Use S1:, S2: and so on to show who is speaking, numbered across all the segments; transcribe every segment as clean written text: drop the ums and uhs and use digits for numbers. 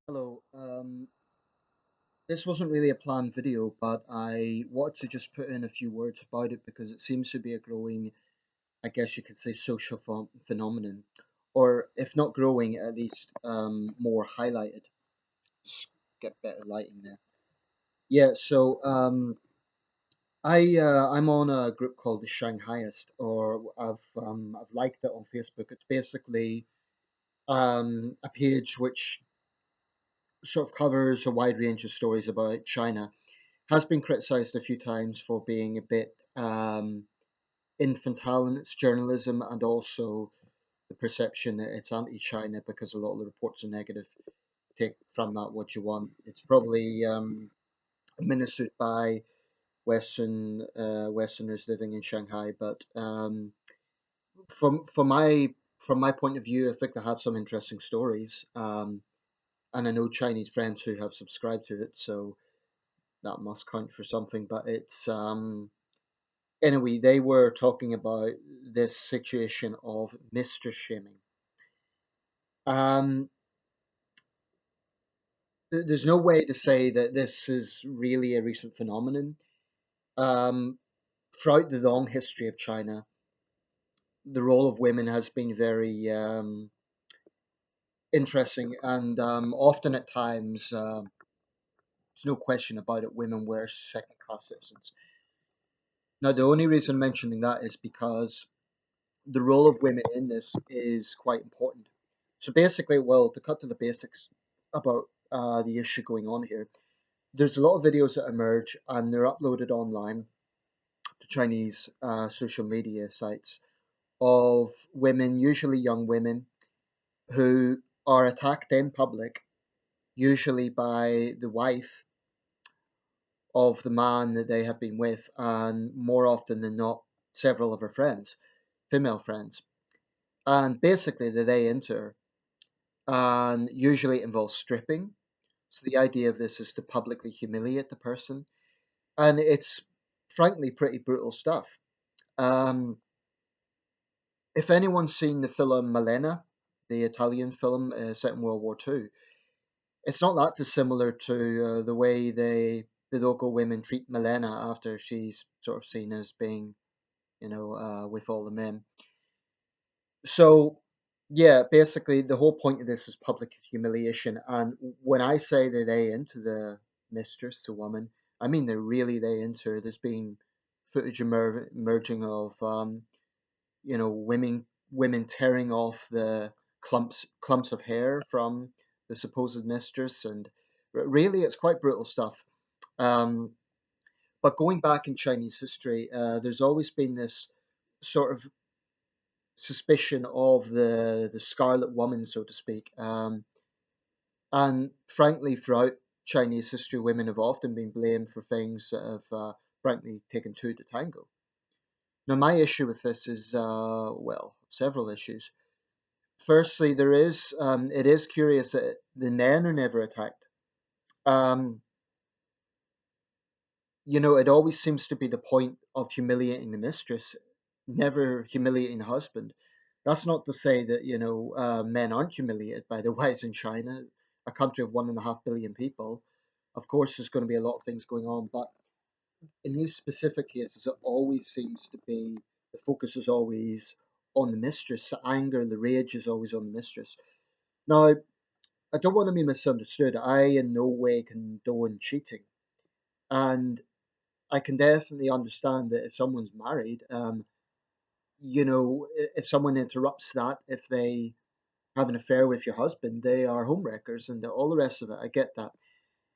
S1: Hello. This wasn't really a planned video, but I wanted to just put in a few words about it because it seems to be a growing, I guess you could say, social phenomenon, or if not growing, at least more highlighted. Just get better lighting there. Yeah. I'm on a group called the Shanghaiist, or I've liked it on Facebook. It's basically a page which sort of covers a wide range of stories about China. Has been criticized a few times for being a bit infantile in its journalism, and also the perception that it's anti-China because a lot of the reports are negative. Take from that what you want. It's probably administered by Westerners living in Shanghai, but from my point of view, I think they have some interesting stories, and I know Chinese friends who have subscribed to it, so that must count for something. But it's anyway, they were talking about this situation of mistress shaming. Um, there's no way to say that this is really a recent phenomenon. Um, Throughout the long history of China, the role of women has been very interesting, and often at times, there's no question about it, women were second class citizens. Now, the only reason I'm mentioning that is because the role of women in this is quite important. So basically, well, to cut to the basics about the issue going on here, there's a lot of videos that emerge and they're uploaded online to Chinese social media sites of women, usually young women, who are attacked in public, usually by the wife of the man that they have been with, and more often than not, several of her friends, female friends. And basically, the they enter and usually it involves stripping. So the idea of this is to publicly humiliate the person, and it's frankly pretty brutal stuff. Um, if anyone's seen the film Malena, the Italian film set in World War II, it's not that dissimilar to the way the local women treat Malena after she's sort of seen as being, with all the men. So, yeah, basically the whole point of this is public humiliation. And when I say that they into the mistress, the woman, I mean they're really they into her. There's been footage emerging of women tearing off the clumps of hair from the supposed mistress, and really it's quite brutal stuff. Um, but going back in Chinese history, there's always been this sort of suspicion of the Scarlet Woman, so to speak. And frankly, throughout Chinese history, women have often been blamed for things that have, frankly, taken two to tango. Now, my issue with this is, well, several issues. Firstly, it is curious that the men are never attacked. Um, it always seems to be the point of humiliating the mistress, never humiliating the husband. That's not to say that, men aren't humiliated by the wives in China, a country of 1.5 billion people. Of course, there's going to be a lot of things going on, but in these specific cases, it always seems to be the focus is always on the mistress. The anger, the rage is always on the mistress. Now, I don't want to be misunderstood. I in no way condone cheating. And I can definitely understand that if someone's married, if someone interrupts that, if they have an affair with your husband, they are homewreckers and all the rest of it. I get that.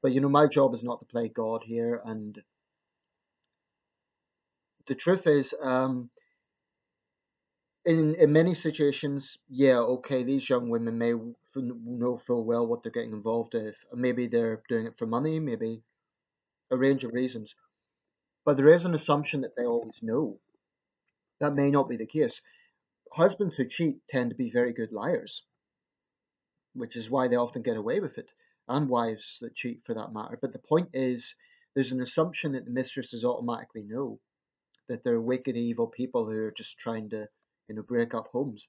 S1: But, my job is not to play God here. And the truth is, in many situations, yeah, okay, these young women may know full well what they're getting involved with. Maybe they're doing it for money, maybe a range of reasons. But there is an assumption that they always know. That may not be the case. Husbands who cheat tend to be very good liars, which is why they often get away with it, and wives that cheat for that matter. But the point is, there's an assumption that the mistresses automatically know that they're wicked, evil people who are just trying to, break up homes.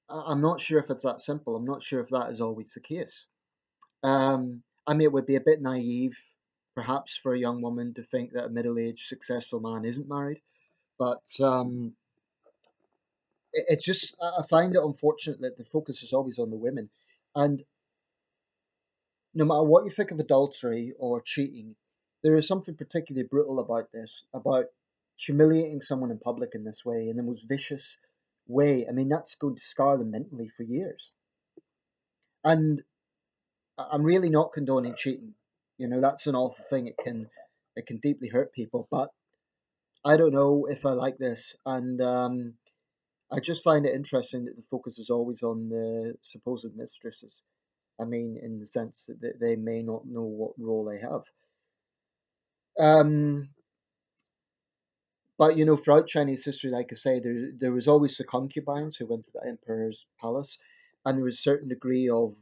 S1: I'm not sure if it's that simple. I'm not sure if that is always the case. I mean, it would be a bit naive, perhaps, for a young woman to think that a middle-aged, successful man isn't married. But it's just, I find it unfortunate that the focus is always on the women. And no matter what you think of adultery or cheating, there is something particularly brutal about this, about humiliating someone in public in this way, in the most vicious way. I mean, that's going to scar them mentally for years. And I'm really not condoning cheating. You know, that's an awful thing. It can deeply hurt people. But I don't know if I like this, and I just find it interesting that the focus is always on the supposed mistresses. I mean, in the sense that they may not know what role they have. Um, but you know, throughout Chinese history, like I say, there was always the concubines who went to the emperor's palace, and there was a certain degree of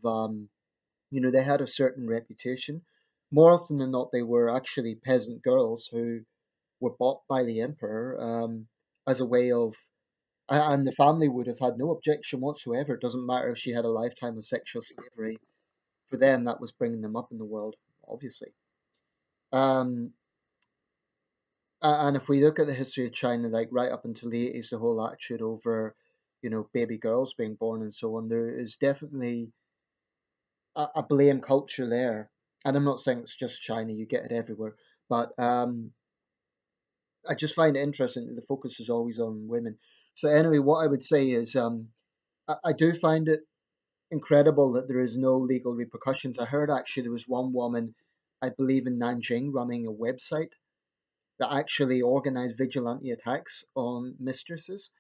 S1: you know, they had a certain reputation. More often than not, they were actually peasant girls who were bought by the emperor as a way of, and the family would have had no objection whatsoever. It doesn't matter if she had a lifetime of sexual slavery. For them, that was bringing them up in the world, obviously. Um, and if we look at the history of China, like right up until the 80s, the whole attitude over, you know, baby girls being born and so on, there is definitely a blame culture there. And I'm not saying it's just China, you get it everywhere. But I just find it interesting that the focus is always on women. So, anyway, what I would say is I do find it incredible that there is no legal repercussions. I heard actually there was one woman, I believe in Nanjing, running a website that actually organized vigilante attacks on mistresses.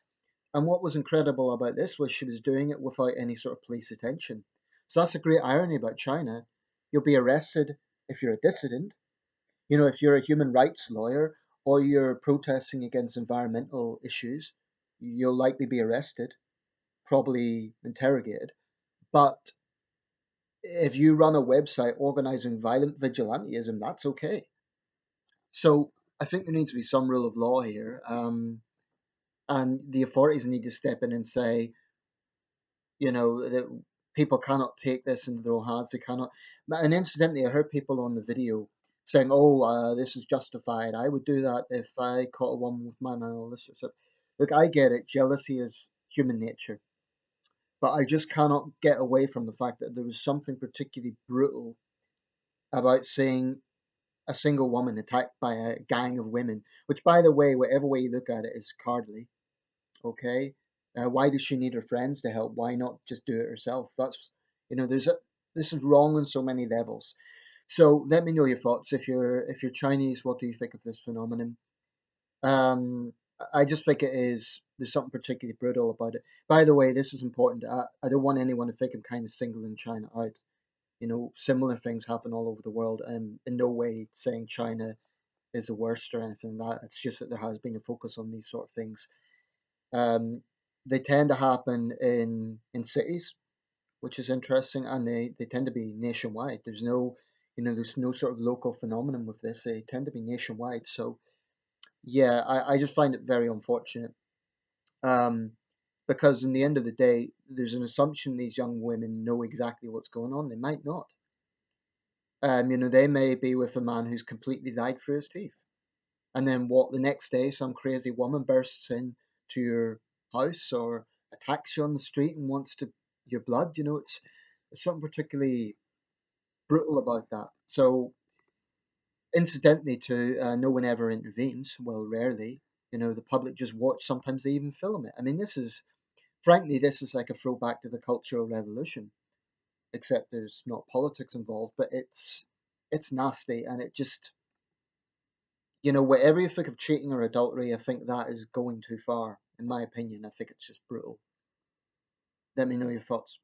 S1: And what was incredible about this was she was doing it without any sort of police attention. So that's a great irony about China. You'll be arrested if you're a dissident. You know, if you're a human rights lawyer or you're protesting against environmental issues, you'll likely be arrested, probably interrogated. But if you run a website organizing violent vigilantism, that's okay. So I think there needs to be some rule of law here, and the authorities need to step in and say, you know, that people cannot take this into their own hands. They cannot. And incidentally, I heard people on the video saying, "Oh, this is justified. I would do that if I caught a woman with my man." All this sort of stuff. Look, I get it. Jealousy is human nature, but I just cannot get away from the fact that there was something particularly brutal about seeing a single woman attacked by a gang of women. Which, by the way, whatever way you look at it, is cowardly. Okay, why does she need her friends to help? Why not just do it herself? That's, you know, this is wrong on so many levels. So let me know your thoughts. If you're Chinese, what do you think of this phenomenon? um I just think it is, there's something particularly brutal about it. By the way, this is important. I don't want anyone to think I'm kind of singling China out. You know, similar things happen all over the world, and in no way saying China is the worst or anything like that. It's just that there has been a focus on these sort of things. um, they tend to happen in cities, which is interesting, and they tend to be nationwide. There's no, you know, there's no sort of local phenomenon with this. They tend to be nationwide. So yeah, I just find it very unfortunate. Um, because in the end of the day, there's an assumption these young women know exactly what's going on. They might not. You know, they may be with a man who's completely lied through his teeth. And then what, the next day some crazy woman bursts in to your house or attacks you on the street and wants to your blood. You know, it's something particularly brutal about that. So incidentally too, no one ever intervenes. Well, rarely. You know, the public just watch. Sometimes they even film it. I mean, this is, frankly, this is like a throwback to the Cultural Revolution, except there's not politics involved. But it's nasty, and it just, you know, whatever you think of cheating or adultery, I think that is going too far. In my opinion, I think it's just brutal. Let me know your thoughts.